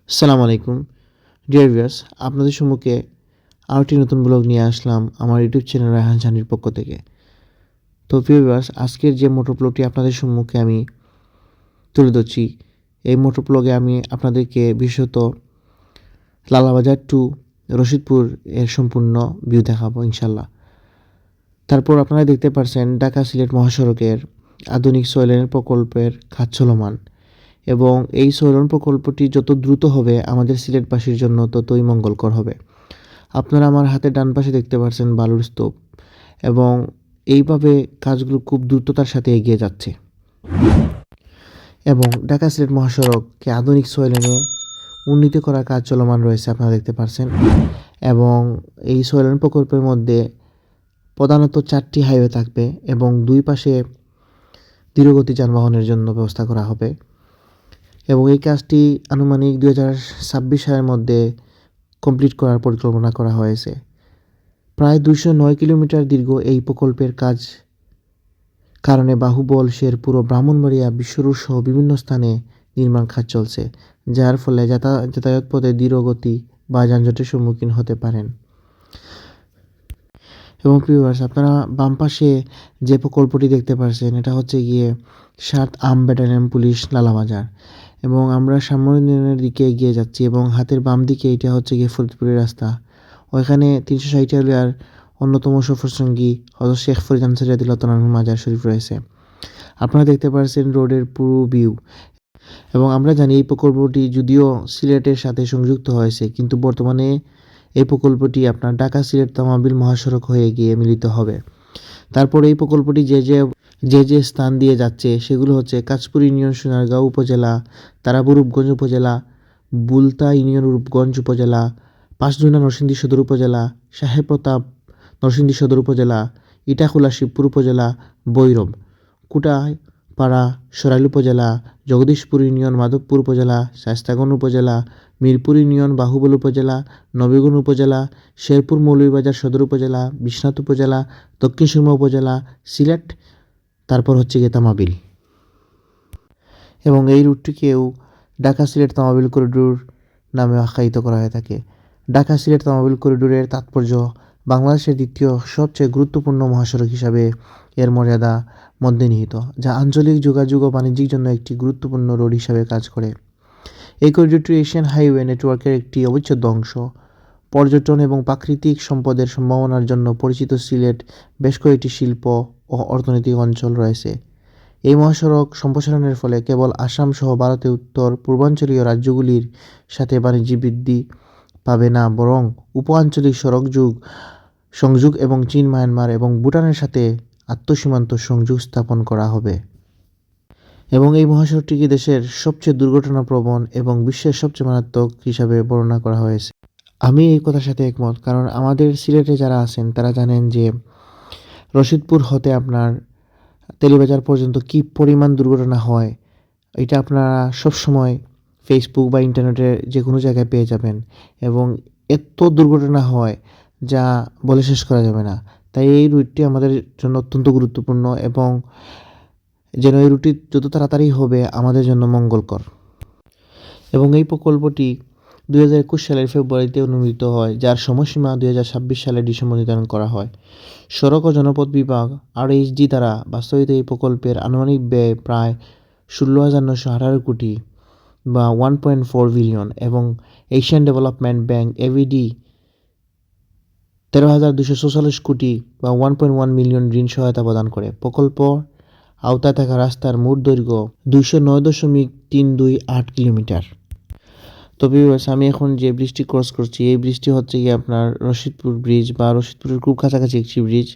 আসসালামু আলাইকুম dear viewers, আপনাদের সম্মুখে আরেকটি নতুন ব্লগ নিয়ে আসলাম আমার ইউটিউব চ্যানেল রায়হান জানির পক্ষ থেকে। তো ভিউয়ার্স, আজকের যে মোটর ব্লগটি আপনাদের সম্মুখে আমি তুলে ধরছি, এই মোটর ব্লগে আমি আপনাদেরকে বিশেষত লালাবাজার টু রশিদপুর এর সম্পূর্ণ ভিউ দেখাবো ইনশাল্লাহ। তারপর আপনারা দেখতে পাচ্ছেন ঢাকা সিলেট মহাসড়কের আধুনিক সয়লেন প্রকল্পের কাজ চলমান, এবং এই সয়লন প্রকল্পটি যত দ্রুত হবে আমাদের সিলেটবাসীর জন্য ততই মঙ্গলকর হবে। আপনারা আমার হাতে ডান পাশে দেখতে পাচ্ছেন বালুর স্তূপ, এবং এইভাবে কাজগুলো খুব দ্রুততার সাথে এগিয়ে যাচ্ছে, এবং ঢাকা সিলেট মহাসড়ককে আধুনিক সয়লেনে উন্নীত করার কাজ চলমান রয়েছে আপনারা দেখতে পাচ্ছেন। এবং এই সয়লন প্রকল্পের মধ্যে প্রধানত 4টি হাইওয়ে থাকবে এবং দুই পাশে ধীরগতি যানবাহনের জন্য ব্যবস্থা করা হবে, এবং এই কাজটি আনুমানিক 2026 সালের মধ্যে কমপ্লিট করার পরিকল্পনা করা হয়েছে। প্রায় 209 কিলোমিটার দীর্ঘ এই প্রকল্পের কাজ কারণে বাহুবল, শেরপুর ও ব্রাহ্মণবাড়িয়া, বিশ্বরোড সহ বিভিন্ন স্থানে নির্মাণ কাজ চলছে, যার ফলে যাতায়াত পথে ধীরগতি বা যানজটের সম্মুখীন হতে পারেন। এবং ভিউয়ার্স, আপনারা বাম পাশে যে প্রকল্পটি দেখতে পাচ্ছেন এটা হচ্ছে গিয়ে 7 আর্ম ব্যাটালিয়ন পুলিশ লালাবাজার, এবং আমরা সামনের দিকে এগিয়ে যাচ্ছি, এবং হাতের বাম দিকে এটা হচ্ছে গিয়ে ফরিদপুরের রাস্তা। ওইখানে 360 অন্যতম সফরসঙ্গী হযরত শেখ ফরিদ আনসারী রাদিয়াল্লাহু তাআলা মাজার শরীফ রয়েছে। আপনারা দেখতে পাচ্ছেন রোডের পুরো ভিউ। এবং আমরা জানি এই প্রকল্পটি যদিও সিলেটের সাথে সংযুক্ত হয়েছে, কিন্তু বর্তমানে এই প্রকল্পটি আপনার ঢাকা সিলেট তামাবিল মহাসড়ক হয়ে গিয়ে মিলিত হবে। তারপর এই প্রকল্পটি যে স্থান দিয়ে যাচ্ছে সেগুলো হচ্ছে কাঁচপুর ইউনিয়ন, সোনারগাঁও উপজেলা, তারাপুর রূপগঞ্জ উপজেলা, বুলতা ইউনিয়ন রূপগঞ্জ উপজেলা, পাঁচদুনা নরসিংদী সদর উপজেলা, সাহেব প্রতাপ নরসিংদী সদর উপজেলা, ইটাখোলা শিবপুর উপজেলা, বৈরব, কুটাপাড়া সরাইল উপজেলা, জগদীশপুর ইউনিয়ন মাধবপুর উপজেলা, শায়েস্তাগঞ্জ উপজেলা, মিরপুর ইউনিয়ন বাহুবল উপজেলা, নবীগঞ্জ উপজেলা, শেরপুর মৌলভীবাজার সদর উপজেলা, বিশ্বনাথ উপজেলা, দক্ষিণ সুরমা উপজেলা, সিলেট, তারপর হচ্ছে গিয়ে তামাবিল। এবং এই রুটটিকেও ঢাকা সিলেট তামাবিল করিডোর নামে আখ্যায়িত করা হয়ে থাকে। ঢাকা সিলেট তামাবিল করিডোরের তাৎপর্য বাংলাদেশের দ্বিতীয় সবচেয়ে গুরুত্বপূর্ণ মহাসড়ক হিসাবে এর মর্যাদা মধ্যে নিহিত, যা আঞ্চলিক যোগাযোগ ও বাণিজ্যিক জন্য একটি গুরুত্বপূর্ণ রোড হিসাবে কাজ করে। এই করিডোরটি এশিয়ান হাইওয়ে নেটওয়ার্কের একটি অবিচ্ছেদ্য অংশ। পর্যটন এবং প্রাকৃতিক সম্পদের সম্ভাবনার জন্য পরিচিত সিলেট বেশ কয়েকটি শিল্প ও অর্থনৈতিক অঞ্চল রয়েছে। এই মহাসড়ক সম্প্রসারণের ফলে কেবল আসাম সহ ভারতের উত্তর পূর্বাঞ্চলীয় রাজ্যগুলির সাথে বাণিজ্য বৃদ্ধি পাবে না, বরং উপ-আঞ্চলিক সংযোগ এবং চীন, মায়ানমার এবং ভুটানের সাথে আন্তঃসীমান্ত সংযোগ স্থাপন করা হবে। এবং এই মহাসড়কটিকে দেশের সবচেয়ে দুর্ঘটনাপ্রবণ এবং বিশ্বের সবচেয়ে মারাত্মক হিসাবে বর্ণনা করা হয়েছে। আমি এই কথার সাথে একমত, কারণ আমাদের সিলেটে যারা আছেন তারা জানেন যে রশিদপুর হতে আপনার তেলিবাজার পর্যন্ত কী পরিমাণ দুর্ঘটনা হয়। এটা আপনারা সবসময় ফেসবুক বা ইন্টারনেটে যে কোনো জায়গায় পেয়ে যাবেন, এবং এত দুর্ঘটনা হয় যা বলে শেষ করা যাবে না। তাই এই রুটটি আমাদের জন্য অত্যন্ত গুরুত্বপূর্ণ, এবং যেন এই রুটটি যত তাড়াতাড়ি হবে আমাদের জন্য মঙ্গলকর। এবং এই প্রকল্পটি 2021 সালের ফেব্রুয়ারিতে অনুমোদিত হয়, যার সময়সীমা 2026 সালের ডিসেম্বর নির্ধারণ করা হয়। সড়ক ও জনপথ বিভাগ RHD দ্বারা বাস্তবায়িত এই প্রকল্পের আনুমানিক ব্যয় প্রায় 16,918 কোটি বা 1.4 বিলিয়ন, এবং এশিয়ান ডেভেলপমেন্ট ব্যাংক AVD 13,244 কোটি বা 1.1 মিলিয়ন ঋণ সহায়তা প্রদান করে। প্রকল্প আওতায় থাকা রাস্তার মোট দৈর্ঘ্য 209.328 কিলোমিটার। তো ভিউয়ার্স, আমি এখন যে ব্রিজটি ক্রস করছি এই ব্রিজটি হচ্ছে গিয়ে আপনার রশিদপুর ব্রিজ, বা রশিদপুরের খুব কাছাকাছি একটি ব্রিজ।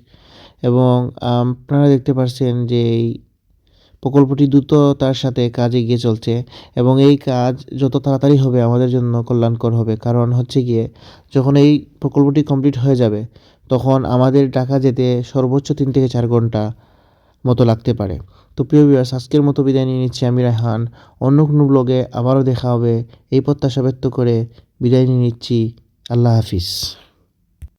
এবং আপনারা দেখতে পাচ্ছেন যে এই প্রকল্পটি দ্রুততার সাথে কাজ এগিয়ে চলছে, এবং এই কাজ যত তাড়াতাড়ি হবে আমাদের জন্য কল্যাণকর হবে। কারণ হচ্ছে গিয়ে যখন এই প্রকল্পটি কমপ্লিট হয়ে যাবে তখন আমাদের ঢাকা যেতে সর্বোচ্চ 3 থেকে 4 ঘন্টা মতো লাগতে পারে। তো প্রিয় ভিউয়ার্স, আজকের মতো বিদায় নিয়ে নিচ্ছি আমি রায়হান। অন্য কোনো ব্লগে আবারও দেখা হবে এই প্রত্যাশা ব্যক্ত করে বিদায় নিয়ে নিচ্ছি। আল্লাহ হাফিজ।